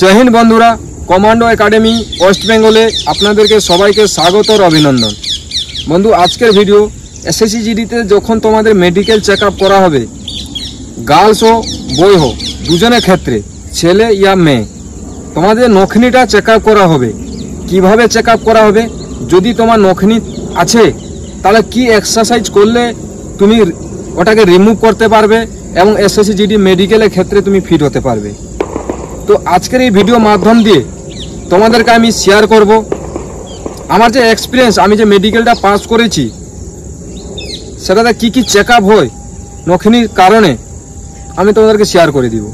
জয় হিন্দ বন্ধুরা, commando academy West বেঙ্গলে আপনাদেরকে সবাইকে স্বাগত ও অভিনন্দন। বন্ধু, আজকের ভিডিও এসএসসি জিডিতে যখন তোমাদের মেডিকেল চেক আপ করা হবে, গার্লস হো বয় হো দুজনের ক্ষেত্রে, ছেলে ইয়া মেয়ে, তোমাদের নখনিটা চেক আপ করা হবে। কিভাবে চেক আপ করা হবে? যদি তোমার নখনি আছে তাহলে কি এক্সারসাইজ করলে তুমি ওটাকে রিমুভ করতে পারবে এবং এসএসসি জিডি মেডিকেলের ক্ষেত্রে তুমি ফিট হতে পারবে। তো আজকের এই ভিডিও মাধ্যম দিয়ে তোমাদেরকে আমি শেয়ার করব আমার যে এক্সপিরিয়েন্স, আমি যে মেডিকেলটা পাস করেছি সেটাতে কি কি চেক আপ হয় নখনির কারণে, আমি তোমাদেরকে শেয়ার করে দিব।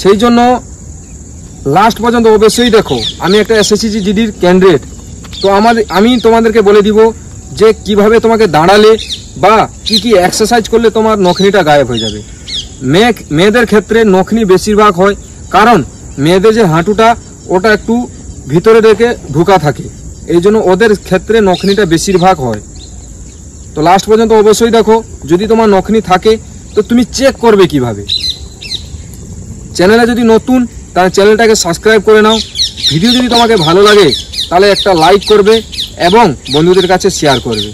সেই জন্য লাস্ট পর্যন্ত অবশ্যই দেখো। আমি একটা এসএসসি জিডির ক্যান্ডিডেট, তো আমি তোমাদেরকে বলে দিব যে কিভাবে তোমাকে দাঁড়ালে বা কি কি এক্সারসাইজ করলে তোমার নখনিটা গায়েব হয়ে যাবে। মেয়েদের ক্ষেত্রে নখনি বেশিরভাগ হয়, কারণ মেয়েদের যে হাঁটুটা ওটা একটু ভিতরে রেখে ঢুকা থাকে, এই জন্য ওদের ক্ষেত্রে নখনিটা বেশিরভাগ হয়। তো লাস্ট পর্যন্ত অবশ্যই দেখো। যদি তোমার নখনি থাকে তো তুমি চেক করবে কিভাবে। চ্যানেলে যদি নতুন, তাহলে চ্যানেলটাকে সাবস্ক্রাইব করে নাও। ভিডিও যদি তোমাকে ভালো লাগে তাহলে একটা লাইক করবে এবং বন্ধুদের কাছে শেয়ার করবে।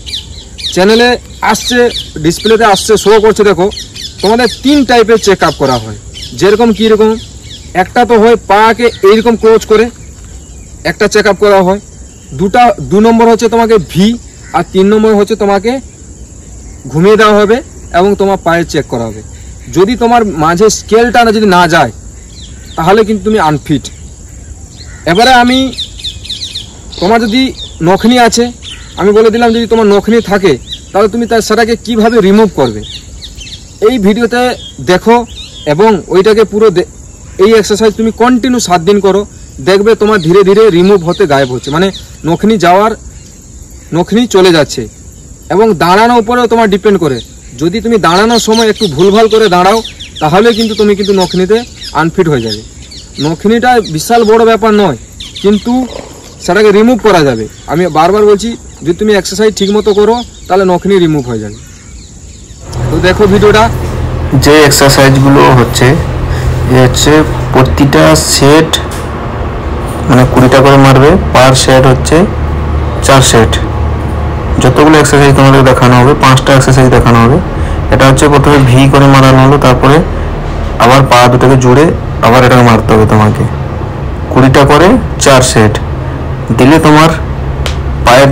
চ্যানেলে আসছে, ডিসপ্লেতে আসছে, শো করছে, দেখো তোমাদের 3 টাইপের চেক আপ করা হয়। যেরকম কীরকম, একটা তো হয় পাকে এইরকম ক্লোজ করে একটা চেক আপ করা হয়। 2 নম্বর হচ্ছে তোমাকে ভি, আর 3 নম্বর হচ্ছে তোমাকে ঘুমিয়ে দেওয়া হবে এবং তোমার পায়ে চেক করা হবে। যদি তোমার মাঝে স্কেলটা যদি না যায় তাহলে কিন্তু তুমি আনফিট। এবারে আমি তোমার যদি নখনি আছে, আমি বলে দিলাম যদি তোমার নখনি থাকে তাহলে তুমি সেটাকে কিভাবে রিমুভ করবে এই ভিডিওতে দেখো। এবং ওইটাকে পুরো এই এক্সারসাইজ তুমি কন্টিনিউ 7 দিন করো, দেখবে তোমার ধীরে ধীরে রিমুভ হতে গায়েব হচ্ছে, মানে নখনি চলে যাচ্ছে। এবং দাঁড়ানোর উপরেও তোমার ডিপেন্ড করে। যদি তুমি দাঁড়ানোর সময় একটু ভুলভাল করে দাঁড়াও তাহলে কিন্তু তুমি নখনিতে আনফিট হয়ে যাবে। নখনিটা বিশাল বড় ব্যাপার নয়, কিন্তু সেটাকে রিমুভ করা যাবে। আমি বারবার বলছি, যদি তুমি এক্সারসাইজ ঠিক মতো করো তাহলে নখনি রিমুভ হয়ে যাবে। তো দেখো ভিডিওটা। যে এক্সারসাইজগুলো হচ্ছে প্রতিটা সেট মানে 20টা করে মারবে, পার সেট হচ্ছে 4 সেট। যতগুলো এক্সারসাইজ তোমাদের দেখানো হবে, 5টা এক্সারসাইজ দেখানো হবে। এটা হচ্ছে প্রথমে ভি করে মারানো হলো, তারপরে আবার পা দুটোকে জুড়ে আবার এটাকে মারতে হবে তোমাকে। 20টা করে 4 সেট দিলে তোমার পায়ের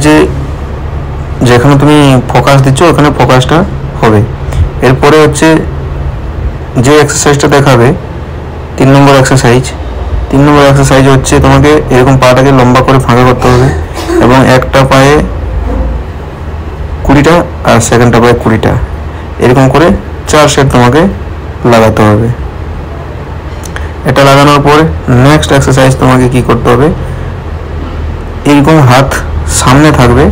যেখানে তুমি ফোকাস দিচ্ছ ওখানে ফোকাসটা হবে। এরপরে হচ্ছে যে এক্সারসাইজটা দেখাবে 3 নম্বর এক্সারসাইজ। 3 নম্বর এক্সারসাইজ হচ্ছে তোমাকে এরকম পাটাকে লম্বা করে ফাঁকা করতে হবে এবং একটা পায়ে 20টা আর সেকেন্ডটা পায়ে 20টা, এরকম করে 4 সেট তোমাকে লাগাতে হবে। এটা লাগানোর পর নেক্সট এক্সারসাইজ তোমাকে কি করতে হবে, এরকম হাত সামনে থাকবে,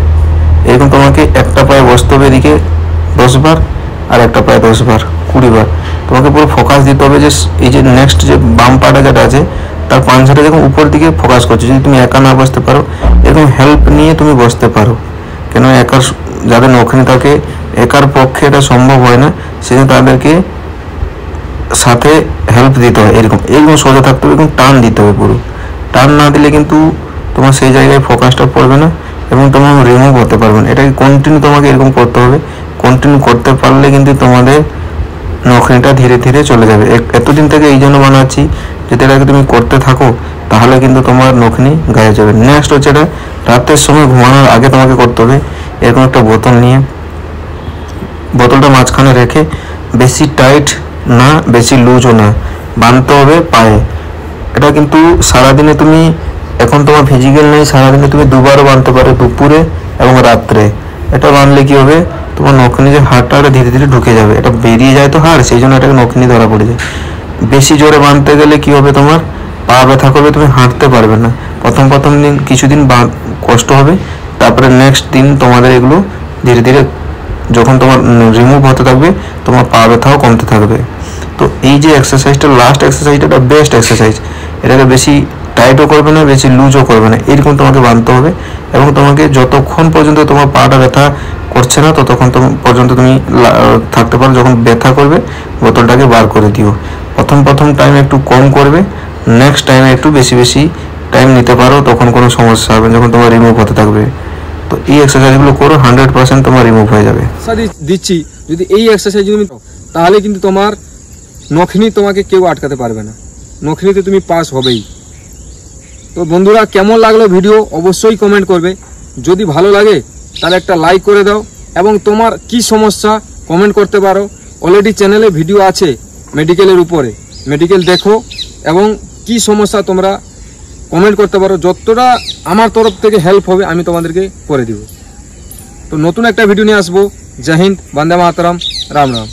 এরকম তোমাকে একটা পায়ে বসতে হবে এদিকে 10 বার আর একটা পায়ে 10 বার, 20 বার। তোমাকে পুরো ফোকাস দিতে হবে যে এই যে নেক্সট যে বাম পাটা যেটা আছে তার পাঞ্জাটা যখন উপর দিকে ফোকাস করছে। যদি তুমি একা না বসতে পারো, এরকম হেল্প নিয়ে তুমি বসতে পারো, কেন একার যাদের নখনি থাকে একার পক্ষে এটা সম্ভব হয় না, সেজন্য তাদেরকে সাথে হেল্প দিতে হয়। এরকম সোজা থাকতে হবে, এরকম টান দিতে হবে। পুরো টান না দিলে কিন্তু তোমার সেই জায়গায় ফোকাসটা পড়বে না এবং তোমার রিমুভ হতে পারবে না। এটাকে কন্টিনিউ তোমাকে এরকম করতে হবে। কন্টিনিউ করতে পারলে কিন্তু তোমাদের নখনিটা ধীরে ধীরে চলে যাবে। এতদিন থেকে এই জন্য বানাচ্ছি, যদি এটাকে তুমি করতে থাকো তাহলে কিন্তু তোমার নখনি গায়ে যাবে। নেক্সট হচ্ছে এটা রাতের সময় ঘুমানোর আগে তোমাকে করতে হবে। এরকম একটা বোতল নিয়ে বোতলটা মাঝখানে রেখে বেশি টাইট না বেশি লুজও না, বাঁধতে হবে পায়ে। এটা কিন্তু সারাদিনে তুমি, এখন তোমার ফিজিক্যাল নেই, সারাদিনে তুমি 2 বারও বাঁধতে পারো, দুপুরে এবং রাত্রে। এটা বাঁধলে কি হবে, তোমার নখনি যে হাড়টা ধীরে ধীরে ঢুকে যাবে। এটা বেরিয়ে যায় তো হাড়, সেই জন্য এটাকে নখনি ধরা পড়ে যায়। বেশি জোরে বাঁধতে গেলে কি হবে, তোমার পা ব্যথা করবে, তুমি হাঁটতে পারবে না। প্রথম দিন কিছুদিন কষ্ট হবে, তারপরে নেক্সট দিন তোমাদের এগুলো ধীরে ধীরে যখন তোমার রিমুভ হতে থাকবে তোমার পা ব্যথাও কমতে থাকবে। তো এই যে এক্সারসাইজটা, লাস্ট এক্সারসাইজটা বেস্ট এক্সারসাইজ। এটাকে বেশি টাইটও করবে না বেশি লুজও করবে না, এরকম তোমাকে বাঁধতে হবে। এবং তোমাকে যতক্ষণ পর্যন্ত তোমার পাটা ব্যথা করছে না ততক্ষণ পর্যন্ত তুমি থাকতে পারো। যখন ব্যথা করবে বোতলটাকে বার করে দিও। প্রথম টাইম একটু কম করবে, নেক্সট টাইমে একটু বেশি বেশি টাইম নিতে পারো, তখন কোনো সমস্যা হবে যখন তোমার রিমুভ হতে থাকবে। তো এই এক্সারসাইজগুলো করো, 100% তোমার রিমুভ হয়ে যাবে। দিচ্ছি যদি এই এক্সারসাইজ তুমি তাহলে কিন্তু তোমার নখনি তোমাকে কেউ আটকাতে পারবে না, নখনিতে তুমি পাস হবেই। তো বন্ধুরা কেমন লাগলো ভিডিও অবশ্যই কমেন্ট করবে, যদি ভালো লাগে তাহলে একটা লাইক করে দাও, এবং তোমার কি সমস্যা কমেন্ট করতে পারো। অলরেডি চ্যানেলে ভিডিও আছে মেডিকেলের উপরে, মেডিকেল দেখো এবং কি সমস্যা তোমরা কমেন্ট করতে পারো, যতটা আমার তরফ থেকে হেল্প হবে আমি তোমাদেরকে করে দিব। তো নতুন একটা ভিডিও নিয়ে আসবো। জয় হিন্দ, বন্দে মাতরম, রাম রাম।